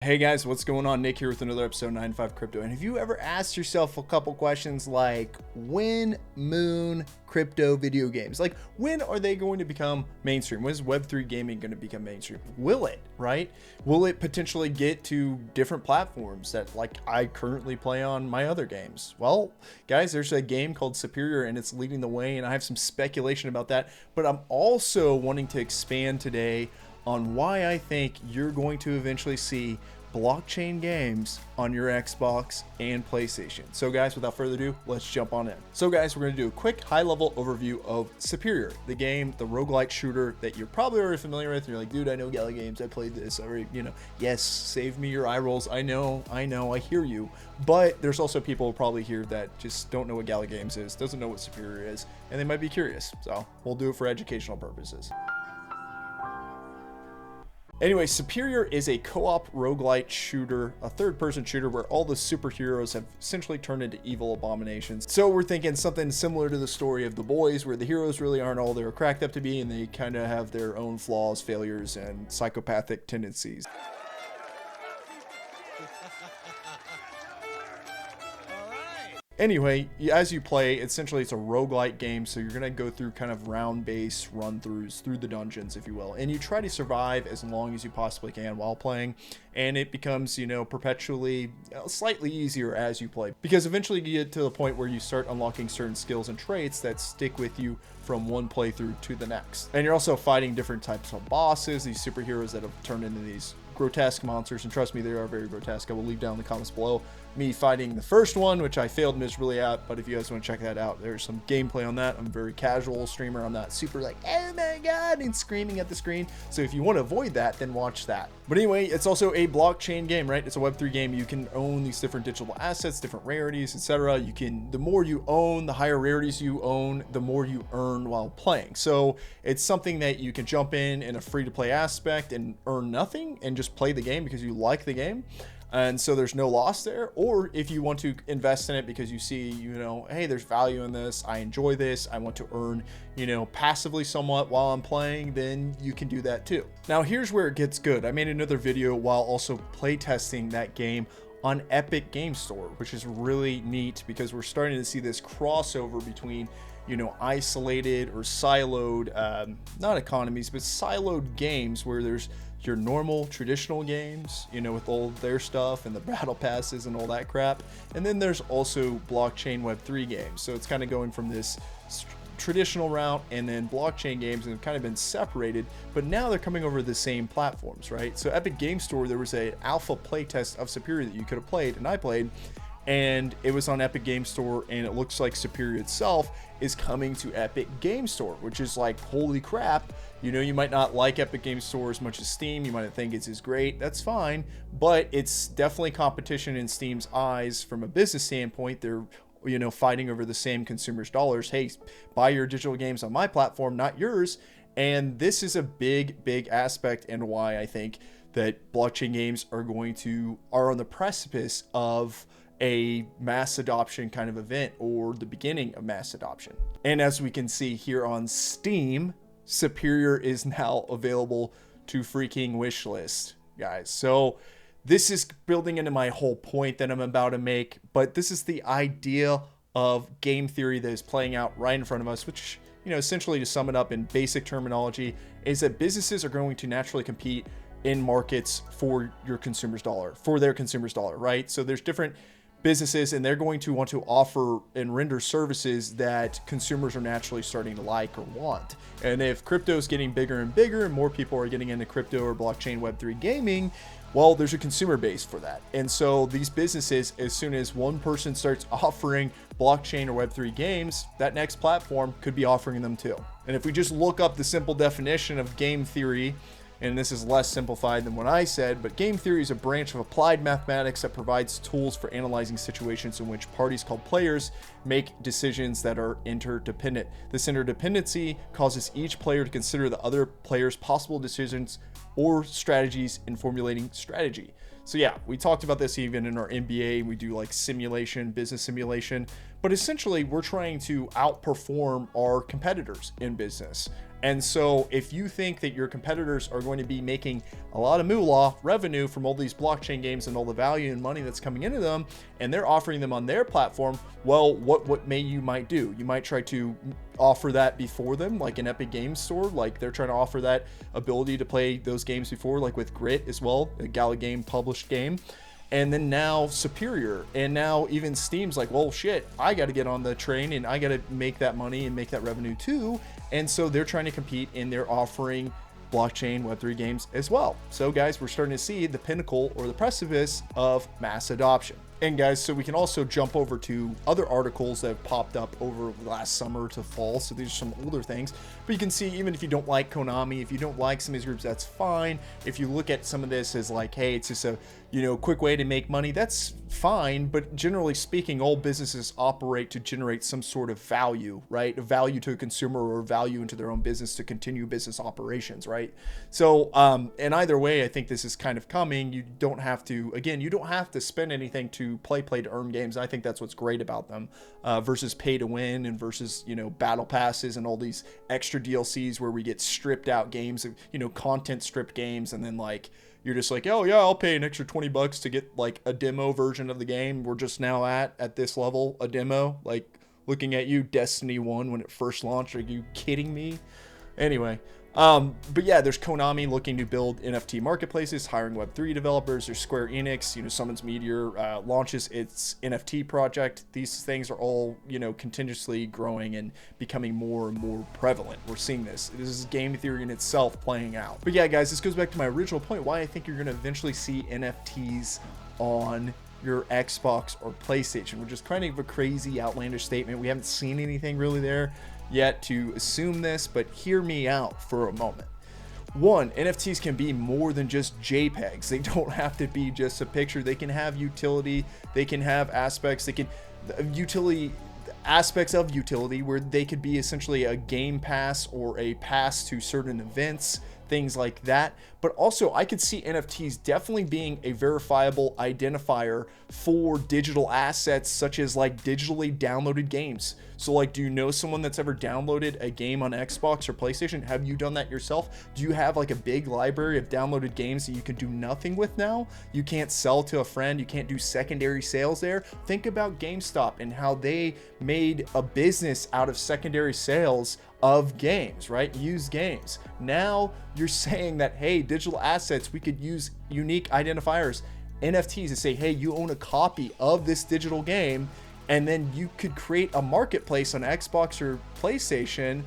Hey guys, what's going on? Nick here with another episode of 95 Crypto. And have you ever asked yourself a couple questions like when moon crypto video games? Like when are they going to become mainstream? When is Web3 gaming going to become mainstream? Will it, right? Will it potentially get to different platforms that like I currently play on my other games? Well, guys, there's a game called Superior and it's leading the way, and I have some speculation about that, but I'm also wanting to expand today on why I think you're going to eventually see blockchain games on your Xbox and PlayStation. So guys, without further ado, let's jump on in. So guys, we're going to do a quick high-level overview of Superior, the game, the roguelike shooter that you're probably already familiar with. You're like, dude, I know Gala games, I played this already, yes, save me your eye rolls. I know, I hear you. But there's also people probably here that just don't know what Gala games is, doesn't know what Superior is, and they might be curious. So we'll do it for educational purposes. Anyway, Superior is a co-op roguelite shooter, a third-person shooter where all the superheroes have essentially turned into evil abominations. So we're thinking something similar to the story of The Boys, where the heroes really aren't all they're cracked up to be, and they kind of have their own flaws, failures, and psychopathic tendencies. Anyway, as you play, essentially it's a roguelite game, so you're going to go through kind of round-based run-throughs through the dungeons, if you will, and you try to survive as long as you possibly can while playing, and it becomes, perpetually slightly easier as you play, because eventually you get to the point where you start unlocking certain skills and traits that stick with you from one playthrough to the next. And you're also fighting different types of bosses, these superheroes that have turned into these grotesque monsters, and trust me, they are very grotesque. I will leave down in the comments below me fighting the first one, which I failed miserably at, but if you guys want to check that out, there's some gameplay on that. I'm a very casual streamer. I'm not super like, oh my god, and screaming at the screen. So if you want to avoid that, then watch that. But anyway, it's also a blockchain game, right? It's a Web3 game. You can own these different digital assets, different rarities, etc. You can, the more you own, the higher rarities you own, the more you earn while playing. So it's something that you can jump in a free-to-play aspect and earn nothing and just play the game because you like the game. And so there's no loss there. Or if you want to invest in it because you see, hey, there's value in this, I enjoy this, I want to earn, passively somewhat while I'm playing, then you can do that too. Now here's where it gets good. I made another video while also playtesting that game on Epic Game Store, which is really neat because we're starting to see this crossover between isolated or siloed, not economies, but siloed games where there's your normal traditional games, with all their stuff and the battle passes and all that crap. And then there's also blockchain Web3 games. So it's kind of going from this traditional route and then blockchain games, and have kind of been separated, but now they're coming over the same platforms, right? So Epic Game Store, there was an alpha playtest of Superior that you could have played, and I played, and it was on Epic Game Store, and it looks like Superior itself is coming to Epic Game Store, which is like, holy crap. You might not like Epic Game Store as much as Steam. You might not think it's as great. That's fine, but it's definitely competition in Steam's eyes from a business standpoint. They're fighting over the same consumers' dollars. Hey, buy your digital games on my platform, not yours. And this is a big aspect, and why I think that blockchain games are on the precipice of a mass adoption kind of event, or the beginning of mass adoption. And as we can see here on Steam, Superior is now available to freaking wishlist, guys. So this is building into my whole point that I'm about to make, but this is the idea of game theory that is playing out right in front of us, which, essentially, to sum it up in basic terminology, is that businesses are going to naturally compete in markets for their consumer's dollar, right? So there's different businesses, and they're going to want to offer and render services that consumers are naturally starting to like or want. And if crypto is getting bigger and bigger and more people are getting into crypto or blockchain Web3 gaming, well, there's a consumer base for that. And so these businesses, as soon as one person starts offering blockchain or Web3 games, that next platform could be offering them too. And if we just look up the simple definition of game theory, and this is less simplified than what I said, but game theory is a branch of applied mathematics that provides tools for analyzing situations in which parties called players make decisions that are interdependent. This interdependency causes each player to consider the other player's possible decisions or strategies in formulating strategy. So yeah, we talked about this even in our MBA. We do like simulation, business simulation, but essentially we're trying to outperform our competitors in business. And so if you think that your competitors are going to be making a lot of moolah revenue from all these blockchain games and all the value and money that's coming into them, and they're offering them on their platform, well, what you might do? You might try to offer that before them, like an Epic Games Store, like they're trying to offer that ability to play those games before, like with Grit as well, a Gala Game published game. And then now Superior, and now even Steam's like, well, shit, I got to get on the train and I got to make that money and make that revenue too. And so they're trying to compete, and they're offering blockchain Web3 games as well. So guys, we're starting to see the pinnacle or the precipice of mass adoption. And guys, so we can also jump over to other articles that have popped up over last summer to fall. So these are some older things, but you can see, even if you don't like Konami, if you don't like some of these groups, that's fine. If you look at some of this as like, hey, it's just a, you know, quick way to make money, that's fine. But generally speaking, all businesses operate to generate some sort of value, right? A value to a consumer or value into their own business to continue business operations, right? So, and either way, I think this is kind of coming. You don't have to, again, you don't have to spend anything to play to earn games. I think that's what's great about them, versus pay to win, and versus, you know, battle passes and all these extra DLCs where we get stripped out games, you know, content stripped games, and then like you're just like, oh yeah, I'll pay an extra $20 to get like a demo version of the game. We're just now at this level, a demo, like looking at you, Destiny 1 when it first launched. Are you kidding me? Anyway, but yeah, there's Konami looking to build NFT marketplaces, hiring Web3 developers. There's Square Enix, you know, Summons Meteor launches its NFT project. These things are all, you know, continuously growing and becoming more and more prevalent. We're seeing this. This is game theory in itself playing out. But yeah, guys, this goes back to my original point, why I think you're going to eventually see NFTs on your Xbox or PlayStation, which is kind of a crazy, outlandish statement. We haven't seen anything really there yet to assume this, but hear me out for a moment. One, NFTs can be more than just JPEGs. They don't have to be just a picture. They can have utility. They can have aspects. They can aspects of utility where they could be essentially a game pass or a pass to certain events, things like that. But also, I could see NFTs definitely being a verifiable identifier for digital assets, such as like digitally downloaded games. So like, do you know someone that's ever downloaded a game on Xbox or PlayStation? Have you done that yourself? Do you have like a big library of downloaded games that you can do nothing with now? You can't sell to a friend. You can't do secondary sales there. Think about GameStop and how they made a business out of secondary sales of games, right? Used games. Now you're saying that, hey, digital assets, we could use unique identifiers, NFTs, to say, hey, you own a copy of this digital game, and then you could create a marketplace on Xbox or PlayStation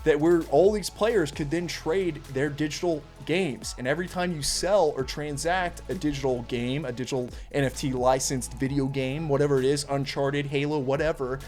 that where all these players could then trade their digital games. And every time you sell or transact a digital game, a digital NFT licensed video game, whatever it is, Uncharted, Halo, whatever,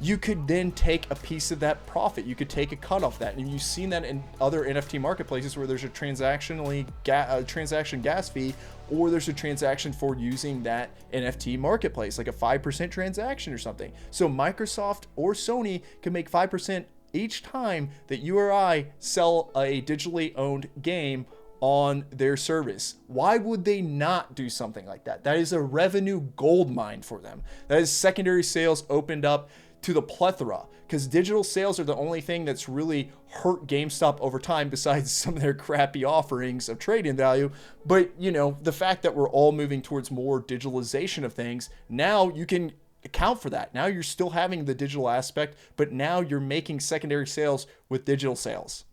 you could then take a piece of that profit. You could take a cut off that. And you've seen that in other NFT marketplaces where there's a transaction gas fee, or there's a transaction for using that NFT marketplace, like a 5% transaction or something. So Microsoft or Sony can make 5% each time that you or I sell a digitally owned game on their service. Why would they not do something like that? That is a revenue gold mine for them. That is secondary sales opened up to the plethora, because digital sales are the only thing that's really hurt GameStop over time, besides some of their crappy offerings of trade-in value. But you know, the fact that we're all moving towards more digitalization of things, now you can account for that. Now you're still having the digital aspect, but now you're making secondary sales with digital sales.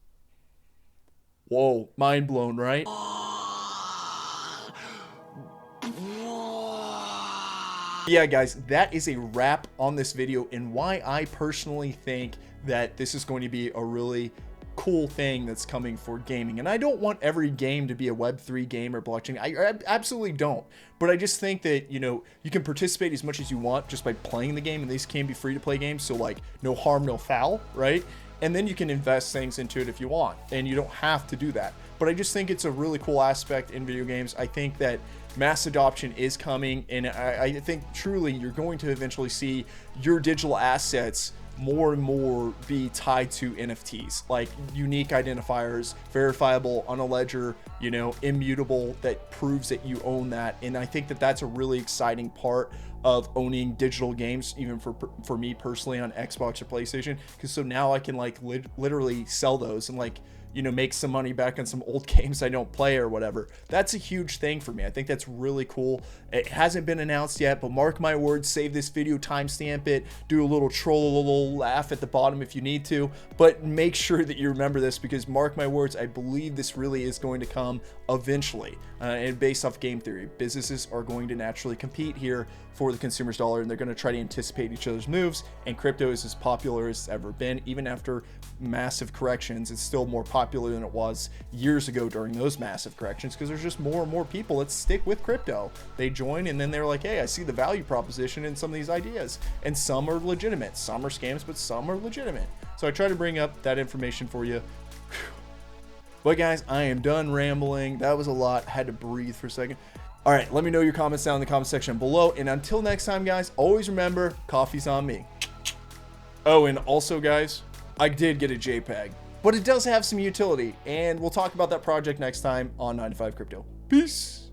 Whoa, mind blown, right? Yeah, guys, that is a wrap on this video, and why I personally think that this is going to be a really cool thing that's coming for gaming. And I don't want every game to be a Web3 game or blockchain. I absolutely don't. But I just think that, you know, you can participate as much as you want just by playing the game, and these can be free to play games. So like, no harm, no foul, right? And then you can invest things into it if you want, and you don't have to do that. But I just think it's a really cool aspect in video games. I think that mass adoption is coming, and I think truly you're going to eventually see your digital assets more and more be tied to NFTs, like unique identifiers, verifiable on a ledger, you know, immutable, that proves that you own that. And I think that that's a really exciting part of owning digital games, even for me personally on Xbox or PlayStation, because so now I can like literally sell those and like, you know, make some money back on some old games I don't play or whatever. That's a huge thing for me. I think that's really cool. It hasn't been announced yet, but mark my words, save this video, timestamp it, do a little troll laugh at the bottom if you need to, but make sure that you remember this, because mark my words, I believe this really is going to come eventually. And based off game theory, businesses are going to naturally compete here for the consumer's dollar, and they're going to try to anticipate each other's moves, and crypto is as popular as it's ever been. Even after massive corrections, it's still more popular than it was years ago during those massive corrections, because there's just more and more people that stick with crypto. They join, and then they're like, hey, I see the value proposition in some of these ideas, and some are legitimate, some are scams, but some are legitimate. So I try to bring up that information for you. But guys, I am done rambling. That was a lot. I had to breathe for a second. All right, let me know your comments down in the comment section below. And until next time, guys, always remember, coffee's on me. Oh, and also, guys, I did get a JPEG, but it does have some utility. And we'll talk about that project next time on 9 to 5 Crypto. Peace.